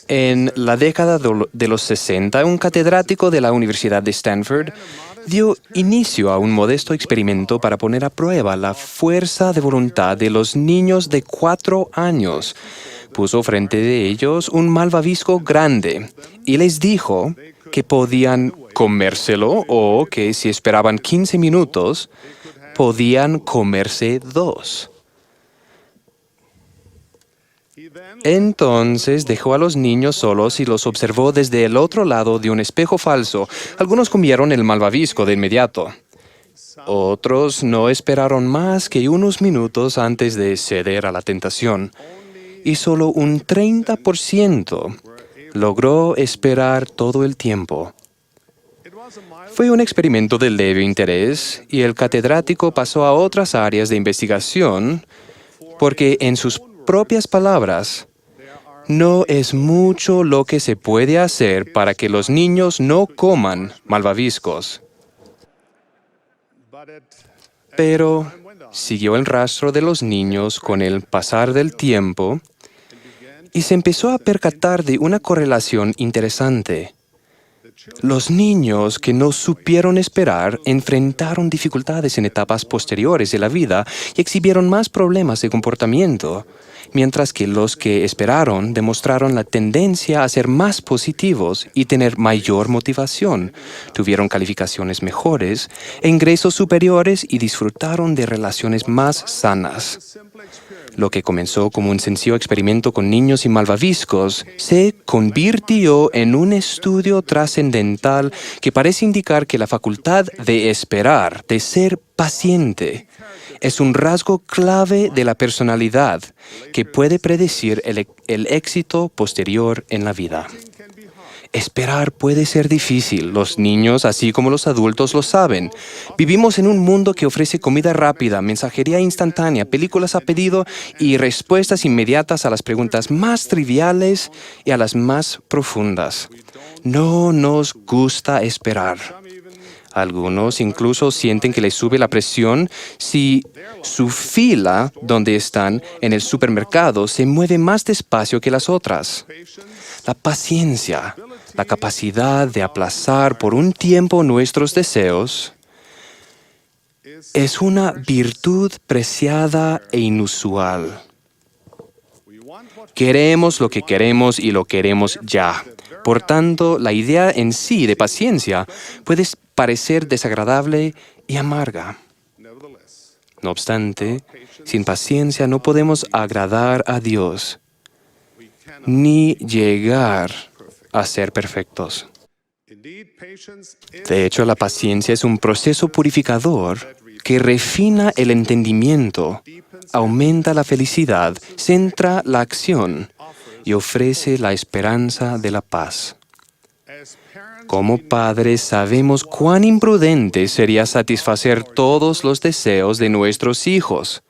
En la década de los 60, un catedrático de la Universidad de Stanford dio inicio a un modesto experimento para poner a prueba la fuerza de voluntad de los niños de 4 años. Puso frente de ellos un malvavisco grande y les dijo que podían comérselo o que si esperaban 15 minutos, podían comerse 2. Entonces dejó a los niños solos y los observó desde el otro lado de un espejo falso. Algunos comieron el malvavisco de inmediato. Otros no esperaron más que unos minutos antes de ceder a la tentación. Y solo un 30% logró esperar todo el tiempo. Fue un experimento de leve interés y el catedrático pasó a otras áreas de investigación porque, en sus propias palabras, no es mucho lo que se puede hacer para que los niños no coman malvaviscos. Pero siguió el rastro de los niños con el pasar del tiempo y se empezó a percatar de una correlación interesante. Los niños que no supieron esperar enfrentaron dificultades en etapas posteriores de la vida y exhibieron más problemas de comportamiento, mientras que los que esperaron demostraron la tendencia a ser más positivos y tener mayor motivación, tuvieron calificaciones mejores, ingresos superiores y disfrutaron de relaciones más sanas. Lo que comenzó como un sencillo experimento con niños y malvaviscos se convirtió en un estudio trascendental que parece indicar que la facultad de esperar, de ser paciente, es un rasgo clave de la personalidad que puede predecir el éxito posterior en la vida. Esperar puede ser difícil. Los niños, así como los adultos, lo saben. Vivimos en un mundo que ofrece comida rápida, mensajería instantánea, películas a pedido y respuestas inmediatas a las preguntas más triviales y a las más profundas. No nos gusta esperar. Algunos incluso sienten que les sube la presión si su fila donde están en el supermercado se mueve más despacio que las otras. La paciencia, la capacidad de aplazar por un tiempo nuestros deseos, es una virtud preciada e inusual. Queremos lo que queremos y lo queremos ya. Por tanto, la idea en sí de paciencia puede parecer desagradable y amarga. No obstante, sin paciencia no podemos agradar a Dios ni llegar a ser perfectos. De hecho, la paciencia es un proceso purificador que refina el entendimiento, aumenta la felicidad, centra la acción y ofrece la esperanza de la paz. Como padres sabemos cuán imprudente sería satisfacer todos los deseos de nuestros hijos.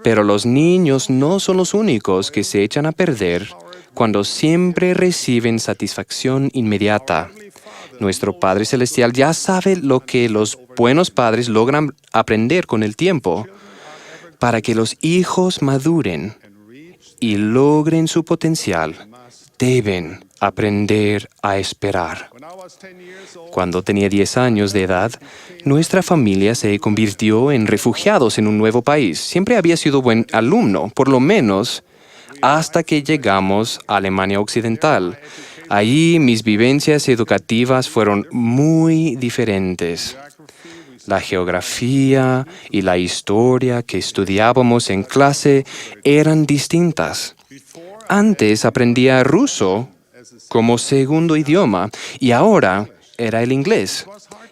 Pero los niños no son los únicos que se echan a perder cuando siempre reciben satisfacción inmediata. Nuestro Padre Celestial ya sabe lo que los buenos padres logran aprender con el tiempo. Para que los hijos maduren y logren su potencial, deben aprender a esperar. Cuando tenía 10 años de edad, nuestra familia se convirtió en refugiados en un nuevo país. Siempre había sido buen alumno, por lo menos hasta que llegamos a Alemania Occidental. Allí mis vivencias educativas fueron muy diferentes. La geografía y la historia que estudiábamos en clase eran distintas. Antes aprendía ruso como segundo idioma y ahora era el inglés.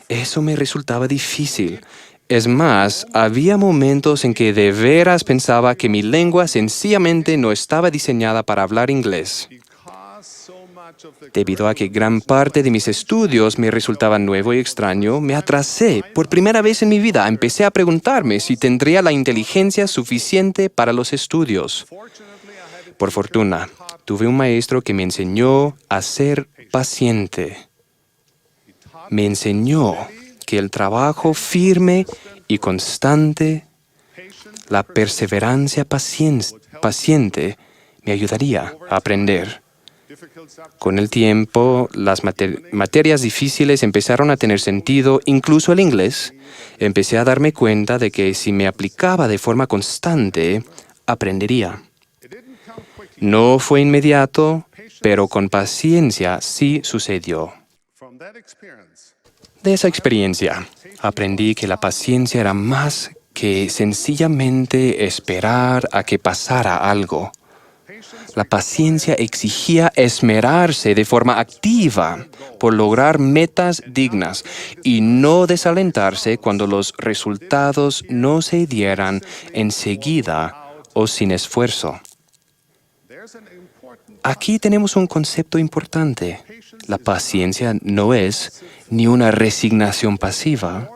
Eso me resultaba difícil. Es más, había momentos en que de veras pensaba que mi lengua sencillamente no estaba diseñada para hablar inglés. Debido a que gran parte de mis estudios me resultaba nuevo y extraño, me atrasé. Por primera vez en mi vida empecé a preguntarme si tendría la inteligencia suficiente para los estudios. Por fortuna, tuve un maestro que me enseñó a ser paciente. Me enseñó que el trabajo firme y constante, la perseverancia paciente, me ayudaría a aprender. Con el tiempo, las materias difíciles empezaron a tener sentido, incluso el inglés. Empecé a darme cuenta de que si me aplicaba de forma constante, aprendería. No fue inmediato, pero con paciencia sí sucedió. De esa experiencia, aprendí que la paciencia era más que sencillamente esperar a que pasara algo. La paciencia exigía esmerarse de forma activa por lograr metas dignas y no desalentarse cuando los resultados no se dieran enseguida o sin esfuerzo. Aquí tenemos un concepto importante. La paciencia no es ni una resignación pasiva,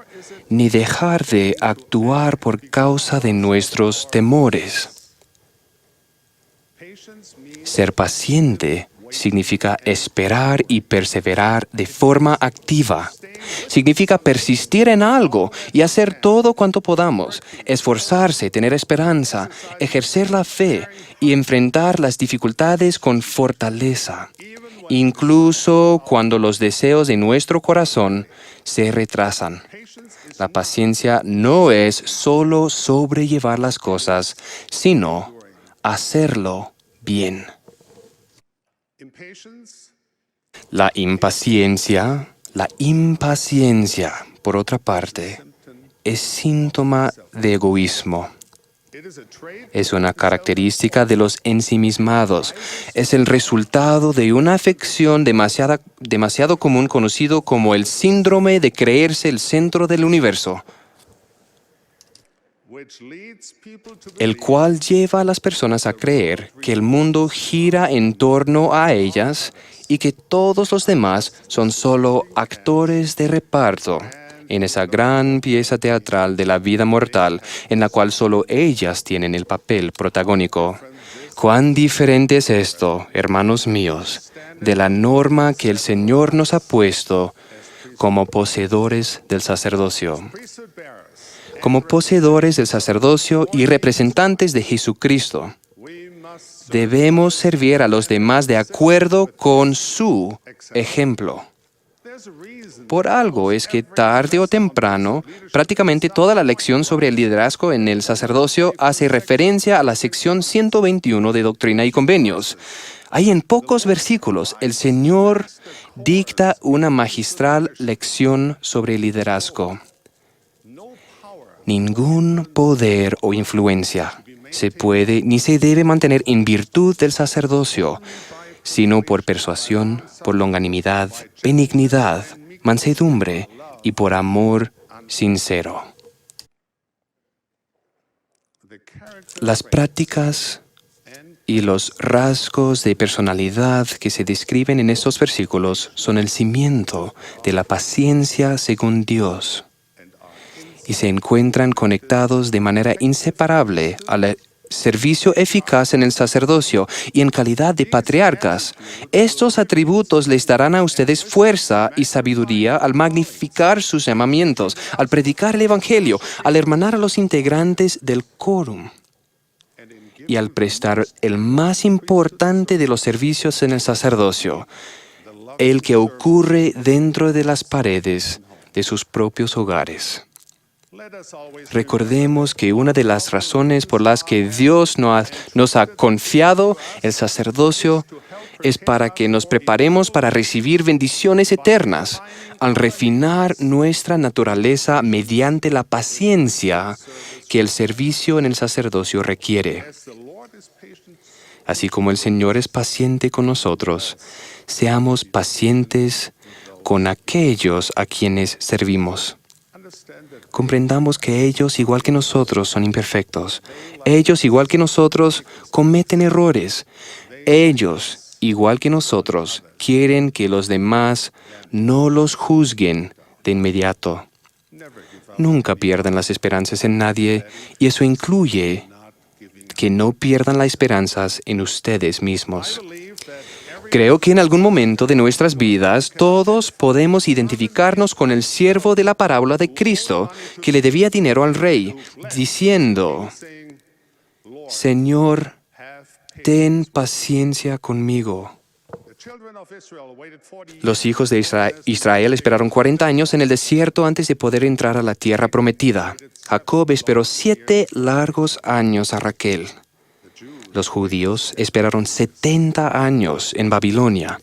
ni dejar de actuar por causa de nuestros temores. Ser paciente significa esperar y perseverar de forma activa. Significa persistir en algo y hacer todo cuanto podamos, esforzarse, tener esperanza, ejercer la fe y enfrentar las dificultades con fortaleza, incluso cuando los deseos de nuestro corazón se retrasan. La paciencia no es solo sobrellevar las cosas, sino hacerlo bien. La impaciencia, por otra parte, es síntoma de egoísmo. Es una característica de los ensimismados. Es el resultado de una afección demasiado común conocido como el síndrome de creerse el centro del universo, el cual lleva a las personas a creer que el mundo gira en torno a ellas y que todos los demás son solo actores de reparto en esa gran pieza teatral de la vida mortal en la cual solo ellas tienen el papel protagónico. ¿Cuán diferente es esto, hermanos míos, de la norma que el Señor nos ha puesto como poseedores del sacerdocio? Como poseedores del sacerdocio y representantes de Jesucristo, debemos servir a los demás de acuerdo con su ejemplo. Por algo es que tarde o temprano, prácticamente toda la lección sobre el liderazgo en el sacerdocio hace referencia a la sección 121 de Doctrina y Convenios. Ahí en pocos versículos, el Señor dicta una magistral lección sobre el liderazgo. Ningún poder o influencia se puede ni se debe mantener en virtud del sacerdocio, sino por persuasión, por longanimidad, benignidad, mansedumbre y por amor sincero. Las prácticas y los rasgos de personalidad que se describen en estos versículos son el cimiento de la paciencia según Dios y se encuentran conectados de manera inseparable al servicio eficaz en el sacerdocio y en calidad de patriarcas. Estos atributos les darán a ustedes fuerza y sabiduría al magnificar sus llamamientos, al predicar el Evangelio, al hermanar a los integrantes del quórum y al prestar el más importante de los servicios en el sacerdocio, el que ocurre dentro de las paredes de sus propios hogares. Recordemos que una de las razones por las que Dios nos ha confiado el sacerdocio es para que nos preparemos para recibir bendiciones eternas, al refinar nuestra naturaleza mediante la paciencia que el servicio en el sacerdocio requiere. Así como el Señor es paciente con nosotros, seamos pacientes con aquellos a quienes servimos. Comprendamos que ellos, igual que nosotros, son imperfectos. Ellos, igual que nosotros, cometen errores. Ellos, igual que nosotros, quieren que los demás no los juzguen de inmediato. Nunca pierdan las esperanzas en nadie, y eso incluye que no pierdan las esperanzas en ustedes mismos. Creo que en algún momento de nuestras vidas todos podemos identificarnos con el siervo de la parábola de Cristo que le debía dinero al rey, diciendo: Señor, ten paciencia conmigo. Los hijos de Israel esperaron 40 años en el desierto antes de poder entrar a la tierra prometida. Jacob esperó 7 largos años a Raquel. Los judíos esperaron 70 años en Babilonia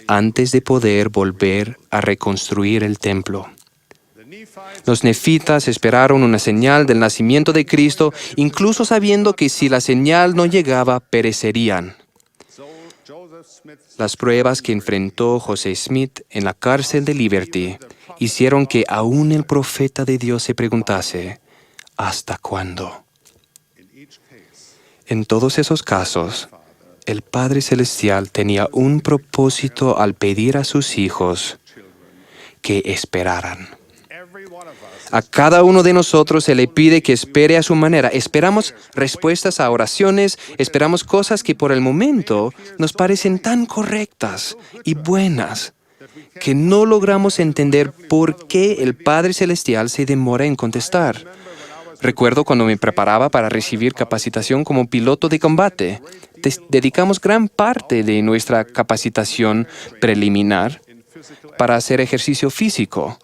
antes de poder volver a reconstruir el templo. Los nefitas esperaron una señal del nacimiento de Cristo, incluso sabiendo que si la señal no llegaba, perecerían. Las pruebas que enfrentó José Smith en la cárcel de Liberty hicieron que aún el profeta de Dios se preguntase, ¿hasta cuándo? En todos esos casos, el Padre Celestial tenía un propósito al pedir a sus hijos que esperaran. A cada uno de nosotros se le pide que espere a su manera. Esperamos respuestas a oraciones, esperamos cosas que por el momento nos parecen tan correctas y buenas que no logramos entender por qué el Padre Celestial se demora en contestar. Recuerdo cuando me preparaba para recibir capacitación como piloto de combate. Dedicamos gran parte de nuestra capacitación preliminar para hacer ejercicio físico.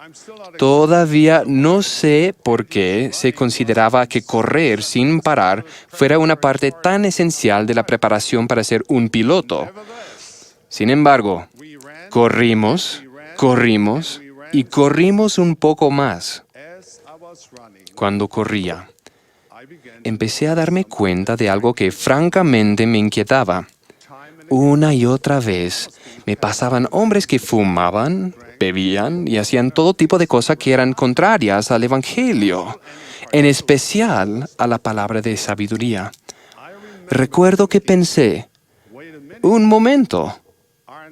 Todavía no sé por qué se consideraba que correr sin parar fuera una parte tan esencial de la preparación para ser un piloto. Sin embargo, corrimos y corrimos un poco más. Cuando corría, empecé a darme cuenta de algo que francamente me inquietaba. Una y otra vez me pasaban hombres que fumaban, bebían y hacían todo tipo de cosas que eran contrarias al Evangelio, en especial a la palabra de sabiduría. Recuerdo que pensé, un momento,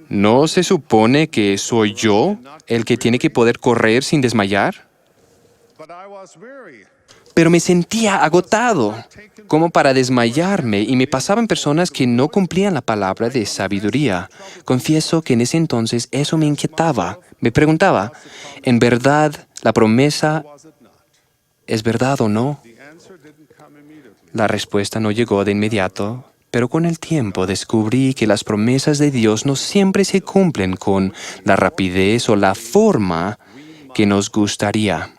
¿no se supone que soy yo el que tiene que poder correr sin desmayar? Pero me sentía agotado, como para desmayarme, y me pasaban personas que no cumplían la palabra de sabiduría. Confieso que en ese entonces eso me inquietaba. Me preguntaba, ¿en verdad la promesa es verdad o no? La respuesta no llegó de inmediato, pero con el tiempo descubrí que las promesas de Dios no siempre se cumplen con la rapidez o la forma que nos gustaría,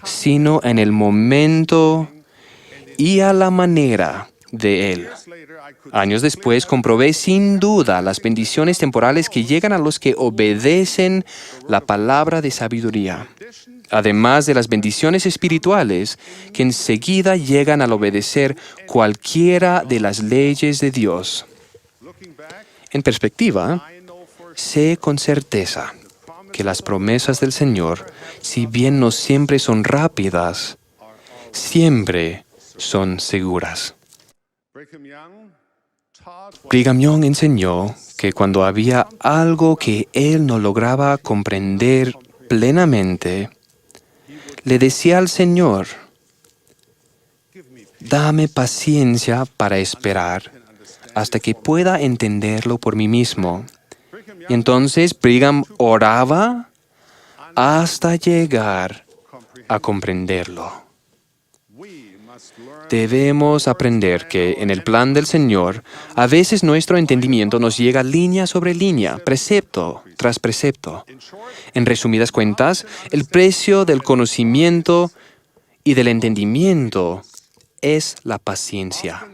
sino en el momento y a la manera de Él. Años después comprobé sin duda las bendiciones temporales que llegan a los que obedecen la palabra de sabiduría, además de las bendiciones espirituales que enseguida llegan al obedecer cualquiera de las leyes de Dios. En perspectiva, sé con certeza que las promesas del Señor, si bien no siempre son rápidas, siempre son seguras. Brigham Young enseñó que cuando había algo que él no lograba comprender plenamente, le decía al Señor, dame paciencia para esperar hasta que pueda entenderlo por mí mismo. Y entonces Brigham oraba hasta llegar a comprenderlo. Debemos aprender que en el plan del Señor, a veces nuestro entendimiento nos llega línea sobre línea, precepto tras precepto. En resumidas cuentas, el precio del conocimiento y del entendimiento es la paciencia.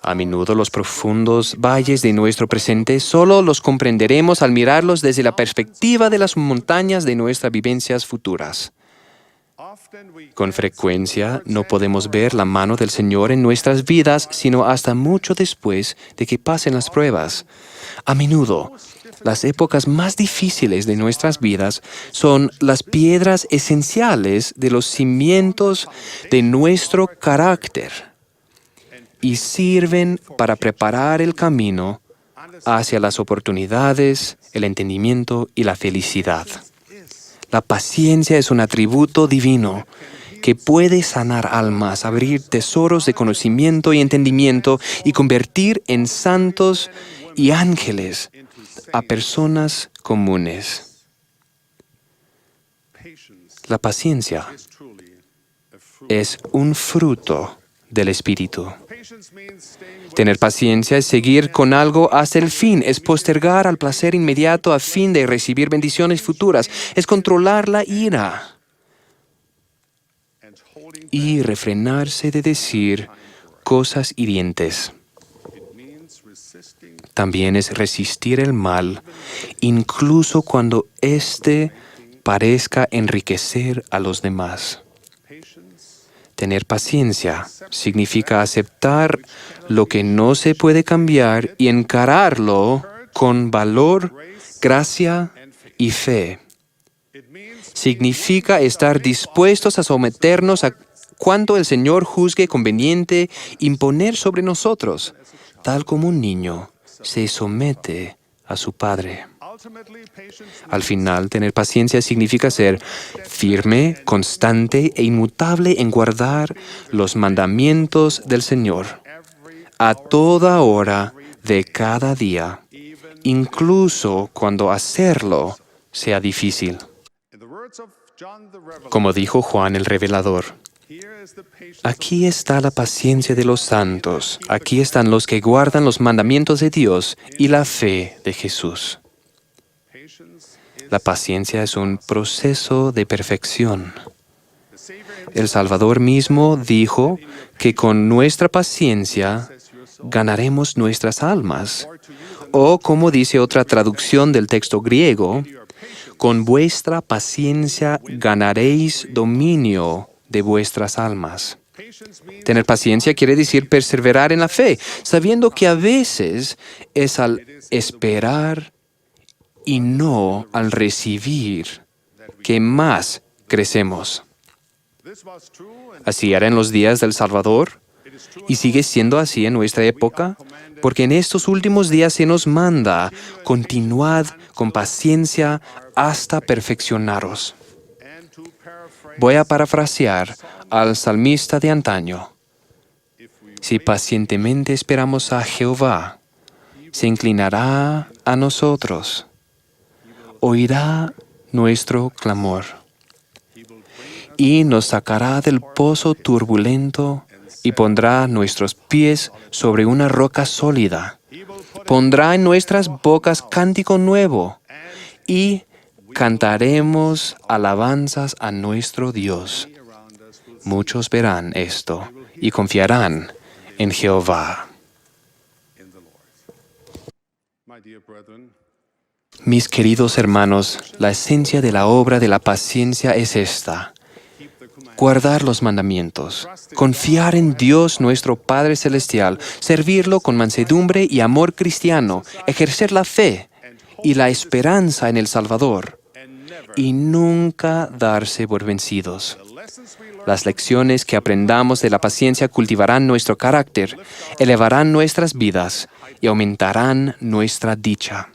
A menudo los profundos valles de nuestro presente solo los comprenderemos al mirarlos desde la perspectiva de las montañas de nuestras vivencias futuras. Con frecuencia no podemos ver la mano del Señor en nuestras vidas sino hasta mucho después de que pasen las pruebas. A menudo, las épocas más difíciles de nuestras vidas son las piedras esenciales de los cimientos de nuestro carácter y sirven para preparar el camino hacia las oportunidades, el entendimiento y la felicidad. La paciencia es un atributo divino que puede sanar almas, abrir tesoros de conocimiento y entendimiento y convertir en santos y ángeles a personas comunes. La paciencia es un fruto del Espíritu. Tener paciencia es seguir con algo hasta el fin, es postergar al placer inmediato a fin de recibir bendiciones futuras, es controlar la ira y refrenarse de decir cosas hirientes. También es resistir el mal, incluso cuando éste parezca enriquecer a los demás. Tener paciencia significa aceptar lo que no se puede cambiar y encararlo con valor, gracia y fe. Significa estar dispuestos a someternos a cuanto el Señor juzgue conveniente imponer sobre nosotros, tal como un niño se somete a su padre. Al final, tener paciencia significa ser firme, constante e inmutable en guardar los mandamientos del Señor a toda hora de cada día, incluso cuando hacerlo sea difícil. Como dijo Juan el Revelador, aquí está la paciencia de los santos, aquí están los que guardan los mandamientos de Dios y la fe de Jesús. La paciencia es un proceso de perfección. El Salvador mismo dijo que con nuestra paciencia ganaremos nuestras almas. O, como dice otra traducción del texto griego, con vuestra paciencia ganaréis dominio de vuestras almas. Tener paciencia quiere decir perseverar en la fe, sabiendo que a veces es al esperar y no al recibir que más crecemos. Así era en los días del Salvador y sigue siendo así en nuestra época, porque en estos últimos días se nos manda, continuad con paciencia hasta perfeccionaros. Voy a parafrasear al salmista de antaño. Si pacientemente esperamos a Jehová, se inclinará a nosotros, oirá nuestro clamor y nos sacará del pozo turbulento y pondrá nuestros pies sobre una roca sólida. Pondrá en nuestras bocas cántico nuevo y cantaremos alabanzas a nuestro Dios. Muchos verán esto y confiarán en Jehová. Mis queridos hermanos, la esencia de la obra de la paciencia es esta: guardar los mandamientos, confiar en Dios nuestro Padre Celestial, servirlo con mansedumbre y amor cristiano, ejercer la fe y la esperanza en el Salvador, y nunca darse por vencidos. Las lecciones que aprendamos de la paciencia cultivarán nuestro carácter, elevarán nuestras vidas y aumentarán nuestra dicha.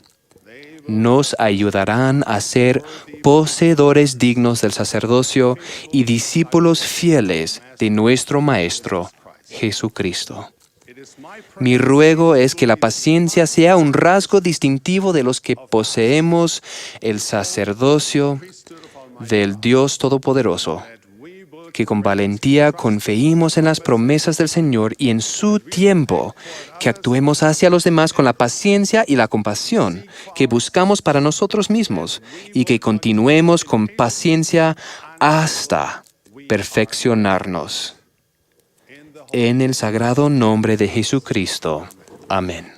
Nos ayudarán a ser poseedores dignos del sacerdocio y discípulos fieles de nuestro Maestro, Jesucristo. Mi ruego es que la paciencia sea un rasgo distintivo de los que poseemos el sacerdocio del Dios Todopoderoso, que con valentía confiemos en las promesas del Señor y en su tiempo, que actuemos hacia los demás con la paciencia y la compasión que buscamos para nosotros mismos y que continuemos con paciencia hasta perfeccionarnos. En el sagrado nombre de Jesucristo. Amén.